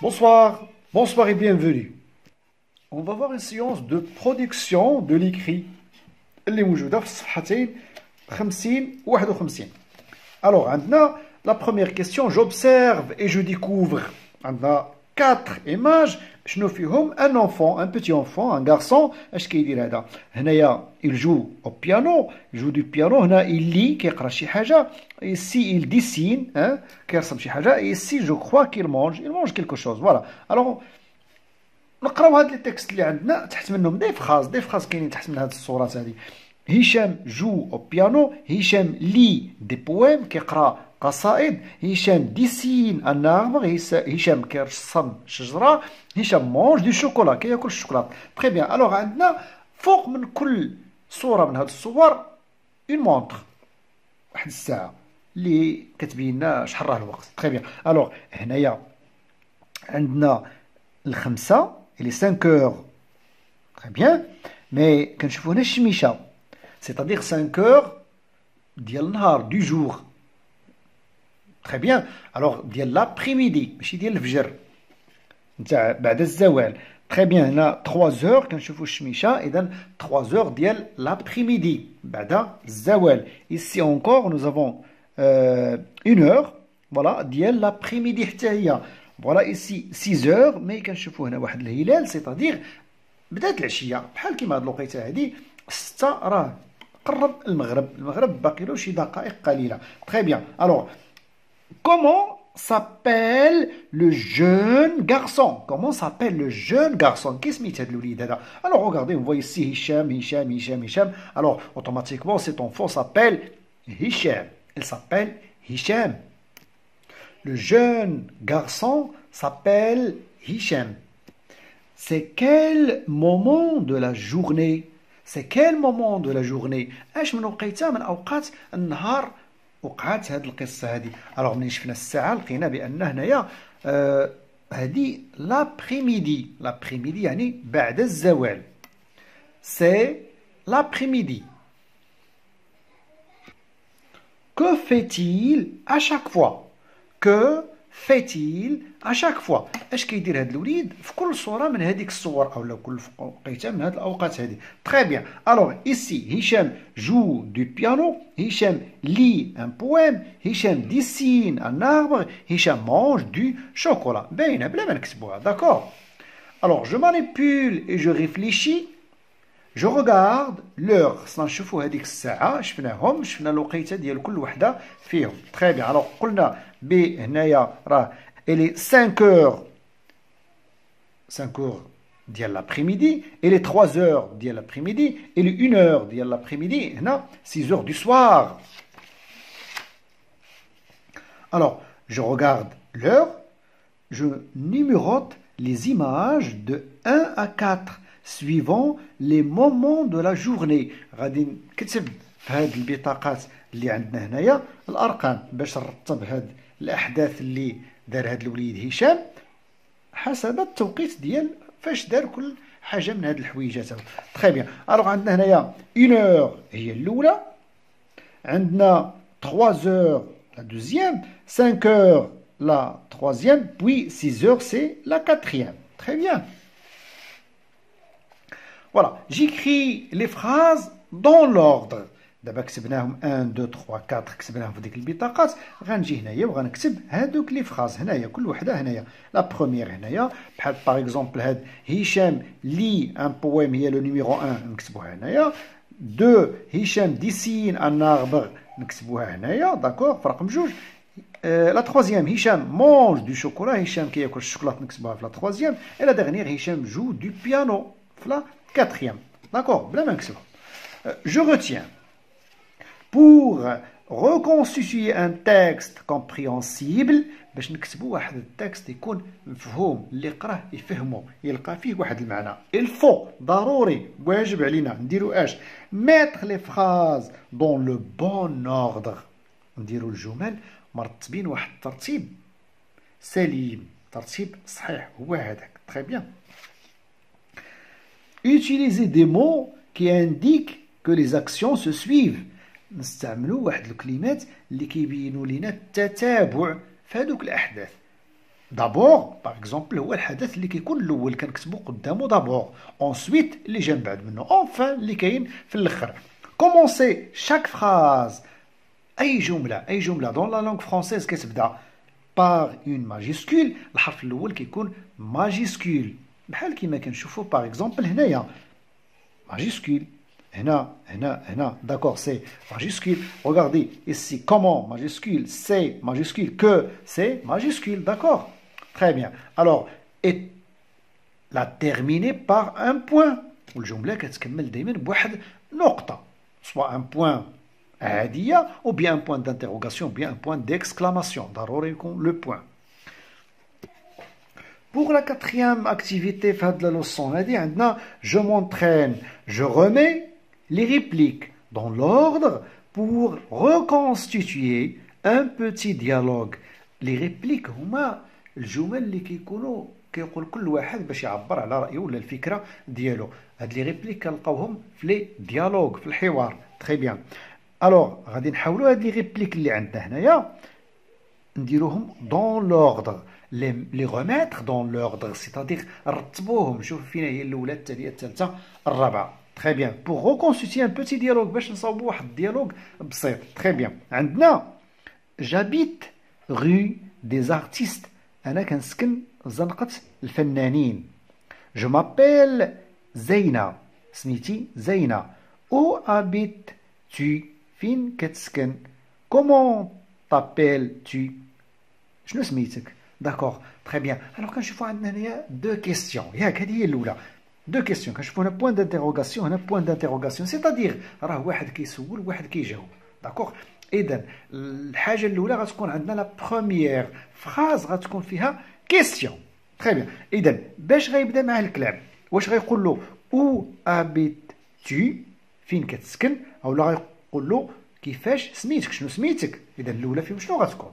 Bonsoir, bonsoir et bienvenue. On va voir une séance de production de l'écrit اللي موجودة في الصفحتين 50 و 51. Alors, عندنا la première question, j'observe et je découvre. عندنا 4 images. شنو فيهم؟ un enfant, un petit enfant, un garçon. اش كيدير هذا؟ هنايا il joue au piano, il joue du piano. هنا il lit كيقرا شي حاجة. Ici il dessine, hein, كيرسم شي حاجة. Et ici je crois qu'il mange quelque chose. Voilà. Alors نقراو هاد لي تكست اللي عندنا تحت منهم دي فراز كاينين تحت من هاد الصورات هادي. هشام جو او بيانو، هشام لي دي بويم كيقرا قصائد، هشام ديسين ان اربر، هشام كيرسم شجره، هشام مونج دي شوكولا كياكل الشوكولاط. تري بيان. الوغ عندنا فوق من كل صوره من هاد الصور اون مونطر، واحد الساعه اللي كتبين لنا شحال راه الوقت. تري بيان. الوغ هنايا عندنا الخمسه اللي 5 heures. Très bien. Mais كنشوفوا هنا الشميشه، c'est-à-dire 5 heures ديال النهار du jour. Très bien. Alors ديال l'après-midi ماشي ديال الفجر نتاع بعد الزوال. Très bien. هنا 3 heures كنشوفوا الشميشه، اذا 3 heures ديال l'après-midi بعد الزوال. Ici encore nous avons 1 heure voilà ديال l'après-midi حتى هي. Voilà ici 6 heures. مي كنشوفوا هنا واحد الهلال، سيتادير بدات العشيه بحال كيما هاد الوقيته هادي 6 راه قرب المغرب باقي له شي دقائق قليله. تري بيان. الوغ comment s'appelle le jeune garçon? Comment s'appelle le jeune garçon? كي سميت هاد الوليد هذا؟ الوغ regardez on voit ici هشام. alors automatiquement cet enfant s'appelle Hicham. Il s'appelle Hicham. Le jeune garçon s'appelle Hicham. C'est quel moment de la journée? C'est quel moment de la journée? اش من وقيته من اوقات النهار وقعت هذه القصه هذه؟ الوغ ملي شفنا الساعه لقينا بان هنايا هذه لابريميدي يعني بعد الزوال. سي لابريميدي. Que fait-il à chaque fois? Que fait-il à chaque fois؟ اش كيدير هاد الوليد في كل صوره من هذيك الصور اولا كل وقيته من هاد الاوقات هذه؟ تري بيان. الوغ ici هشام جو دو بيانو، هشام لي ان بويم، هشام ديسين ان اربر، هشام مانج دو شوكولا. باينه بلا ما نكتبوها. داكور. الوغ جو مانيبيول اي جو ريفليشي. جو regarde l'heure. خصنا نشوفوا هذيك الساعه شفناهم، شفنا الوقيته ديال كل وحده فيهم. تري بيان. الوغ قلنا هنايا راه الي 5 heures ديال l'après-midi et les 3 heures ديال l'après-midi et les 1 heure ديال l'après-midi. هنا 6 heures du soir. Alors je regarde l'heure, je numérote les images de 1 à 4 suivant les moments de la journée. غادي نكتب في هاد البطاقات اللي عندنا هنايا الارقام باش نرتب هاد الاحداث اللي دار هاد الوليد هشام حسب التوقيت ديال فاش دار كل حاجه من هاد الحويجات. تري بيان. الوغ عندنا هنايا 1 heure هي الاولى، عندنا 3 heures la deuxième، 5 heures la troisième، puis 6 heures c'est la quatrième. Très bien. Voilà, j'écris les phrases dans l'ordre. دابا كتبناهم 1 2 3 4 كتبناهم في ديك البطاقات. غنجي هنايا وغنكتب هادوك لي فراز هنايا كل وحده هنايا. لا بروميير هنايا بحال باغ اكزومبل هاد هشام لي ان بويم هي لو نيميرو 1 نكتبوها هنايا. 2 هشام ديسين ان اربر نكتبوها هنايا. داكور في رقم 2. لا تروازيام هشام مونج دو شوكولا، هشام كياكل الشوكولات نكتبوها في لا تروازيام. اي لا ديرنيير هشام جو دو بيانو في لا كاتريام. داكور بلا ما نكتبها. جو retiens. Pour reconstituer un texte compréhensible باش نكتبوا واحد التكست يكون مفهوم اللي يقراه يفهمه يلقى فيه واحد المعنى. il faut ضروري واجب علينا نديروا اش؟ mettre les phrases dans le bon ordre. نديروا الجمل مرتبين واحد الترتيب سليم، ترتيب صحيح هو هذاك. très bien. Utilisez des mots qui indiquent que les actions se suivent. نستعملوا واحد الكلمات اللي كيبينوا لنا التتابع في هذوك الاحداث. دابور باغ اكزومبل هو الحدث اللي كيكون الاول كنكتبو قدامو دابور، اونسويت اللي جا من بعد منه، اونفان اللي كاين في الاخر. كومونسي شاك فراز، اي جمله دون لا لونغ فرونسيز كتبدا باغ اون ماجيسكول، الحرف الاول كيكون ماجيسكول بحال كيما كنشوفو باغ اكزومبل هنايا ماجيسكول، هنا d'accord c'est majuscule. Regardez ici comment majuscule, c'est majuscule, que c'est majuscule, d'accord, très bien. Alors et la terminer par un point والجملة كتكمل دائما بواحد نقطة، soit un point عادية ou bien un point d'interrogation ou bien un point d'exclamation، ضروري يكون le point. Pour la quatrième activité في هاد la leçon هادي عندنا je m'entraîne, je remets les répliques dans l'ordre pour reconstituer un petit dialogue. Les répliques هما الجمل اللي كيقول كل واحد باش يعبر على رأيه ولا الفكرة ديالو. هاد لي ريبليك كنلقاوهم في لي ديالوج في الحوار. تري بيان. الوغ غادي نحاولوا هاد لي ريبليك اللي عندنا هنايا نديروهم دون لوردر، لي غوميتر دون لوردر، سيتادير نرتبوهم، نشوف فين هي الاولى الثانيه الثالثه الرابعه. تري بيان. بور ريكونستيتي ان بوتي ديالوج باش نصاوبوا واحد الديالوج بسيط. تري بيان. عندنا جابيت غو دي زارتيست، انا كنسكن زنقه الفنانين. جو مابيل زينه، سميتي زينه. او ابيت tu، فين كتسكن. كومون تابيل tu، شنو سميتك. داكوغ تري بيان. الوغ كنشوفوا عندنا هنايا دو كيستيون، ياك هذه هي الاولى دو كيستيون. كنشوفوا هنا بوين دانتيروغاسيون، هنا بوين دانتيروغاسيون، سيتادير راه واحد كيسول وواحد كيجاوب. داكوغ. اذا الحاجه الاولى غتكون عندنا لا بروميير فراز غتكون فيها كيستيون. تري بيان. اذا باش غيبدا معاه الكلام واش غيقول له او ابيت tu، فين كتسكن، اولا غيقول له كيفاش سميتك، شنو سميتك. اذا الاولى فيهم شنو غتكون؟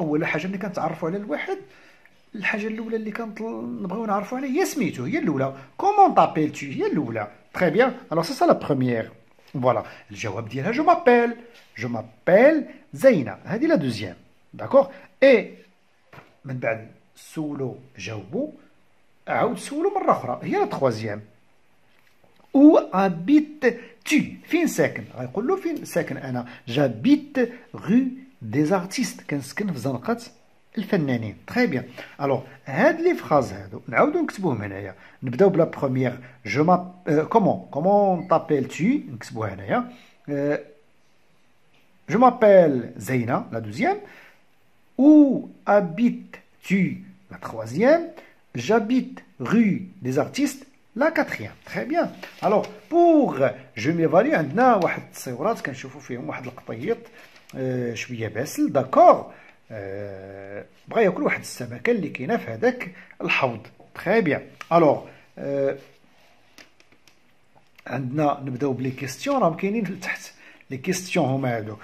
اول حاجه ملي كنتعرفوا على الواحد، الحاجه الاولى اللي كنبغيو نعرفوا عليه هي سميتو، هي الاولى. كومون تابيل tu، هي الاولى. تري بيان. الوغ سي سا لا بروميير. فوالا الجواب ديالها جو مابيل زينه، هذه لا دوزيام. داكوغ. اي من بعد سولو جاوبو، عاود سولو مره اخرى، هي لا تخوازيام. او ابيت tu، فين ساكن، غيقول له فين ساكن انا. جابيت غو دي زارتيست، كنسكن في زنقه الفنانين. تري بيان. الوغ هاد لي فراز هادو نعاودو نكتبوهم هنايا. نبداو بلا بروميير جو ما كومون تابيل tu، نكتبوها هنايا. جو مابيل زينه لا دوزيام. او ابيت tu لا تخوازيام. جابيت غو دي زارتيست لا كاتريام. تري بيان. الوغ بوغ جو ميفالي عندنا واحد التصويرات كنشوفو فيهم واحد القطيط شويه باسل. داكوغ. بغا ياكل واحد السمكه اللي كاينه في هذاك الحوض. تري بيان. الوغ عندنا نبداو بلي كيستيون، راهم كاينين لتحت. لي كيستيون هما هادو.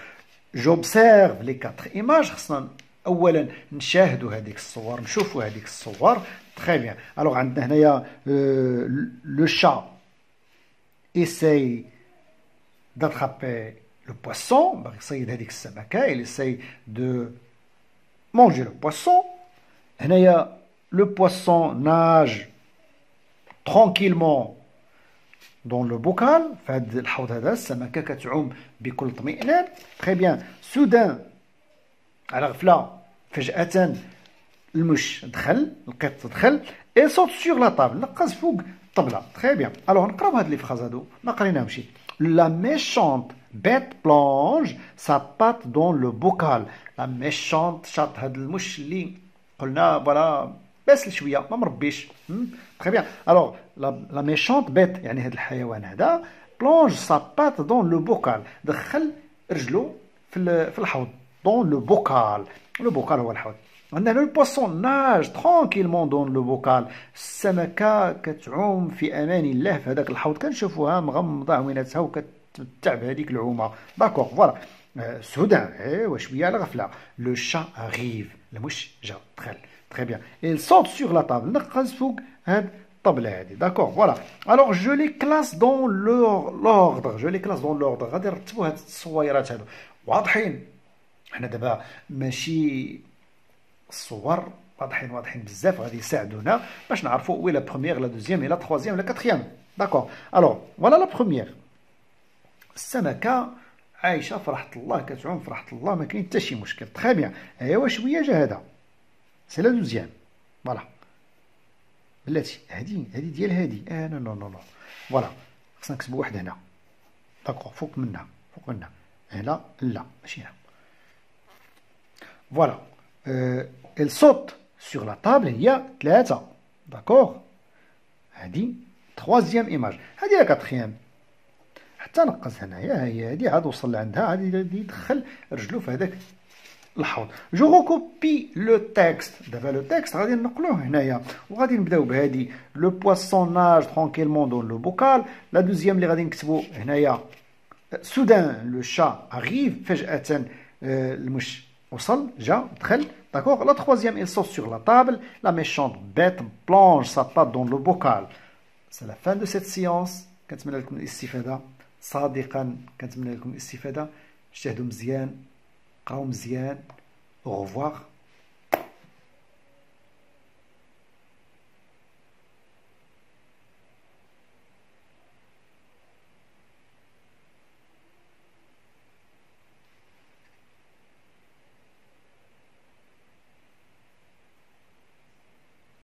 جوبسيرف لي كاتر ايماج، خصنا اولا نشاهدوا هذيك الصور، نشوفوا هذيك الصور. تري بيان. الوغ عندنا هنايا لو شا ايساي d'attraper le poisson، باغي يصيد هذيك السمكه، il essaye de manger le poisson. هنايا le poisson nage tranquillement dans le bocal، في هذا الحوض هذا السمكه كتعوم بكل اطمئنان. تري بيان. سودان على غفله فجأة المش دخل، القط دخل، اي صوت سور لا طابل، نقز فوق الطبله. تري بيان. الوغ نقراو هاد لي فراز هادو ما قريناهمش. لا ميشونت بيت بلونج سا بات دون لو بوكال. لا ميشونت شاط هاد المش اللي قلنا فوالا باسل شويه ما مربيش. تري بيان. الوغ لا ميشونت بيت يعني هاد الحيوان هذا، بلونج سا بات دون لو بوكال، دخل رجلو في الحوض. دون لو بوكال، لو بوكال هو الحوض. عندنا لو بوسون ناج ترونكيلمون دون لو بوكال، السمكه كتعوم في امان الله في هذاك الحوض، كنشوفوها مغمضه عويناتها وكتمتع بهذيك العومه. داكوغ. فوالا سودان ايوا شويه على غفله. لو شا اريف، المش جا دخل. تري بيان. il saute sur la table، نقز فوق هاد الطبله هادي. داكوغ. فوالا. الوغ جو لي كلاس دون لوردر، جو لي كلاس دون لوردر. غادي نرتبوا هاد التصويرات هادو واضحين. حنا دابا ماشي الصور واضحين بزاف غادي يساعدونا باش نعرفوا وي لا بروميير لا دوزيام لا تروازيام لا كاتريام. داكور. الوغ فوالا لا بروميير، السمكه عايشه في راحه الله، كتعوم في راحه الله، ما كاين حتى شي مشكل. تري بيان. ايوا شويه جا هذا سي لا دوزيام. فوالا بلاتي هادي ديال هادي. نو نو نو نو. فوالا خصنا نكتبوا واحد هنا. داكور. فوق منها هنا. لا ماشي هنا. فوالا. elle saute sur la table هي 3. داكور. هادي troisième image. هادي لا كاتريام. حتى نقص هنايا هي هادي عاد وصل لعندها عاد يدخل رجلو في هذاك الحوض. جو ريكوبي لو تيكست. دابا لو تيكست غادي نقلوه هنايا وغادي نبداو بهادي لو بواسون ناج ترونكيلمون دون لو بوكال. لا دوزيام اللي غادي نكتبو هنايا سودان لو شا اريف. فجأة المش وصل جا دخل. داكوغ. لا تروازيام il saute sur la table. La méchante bête plonge sa patte dans le bocal. C'est la fin de cette séance. كنتمنى لكم الاستفادة صادقا، كنتمنى لكم الاستفادة. اجتهدوا مزيان، قراو مزيان. au revoir.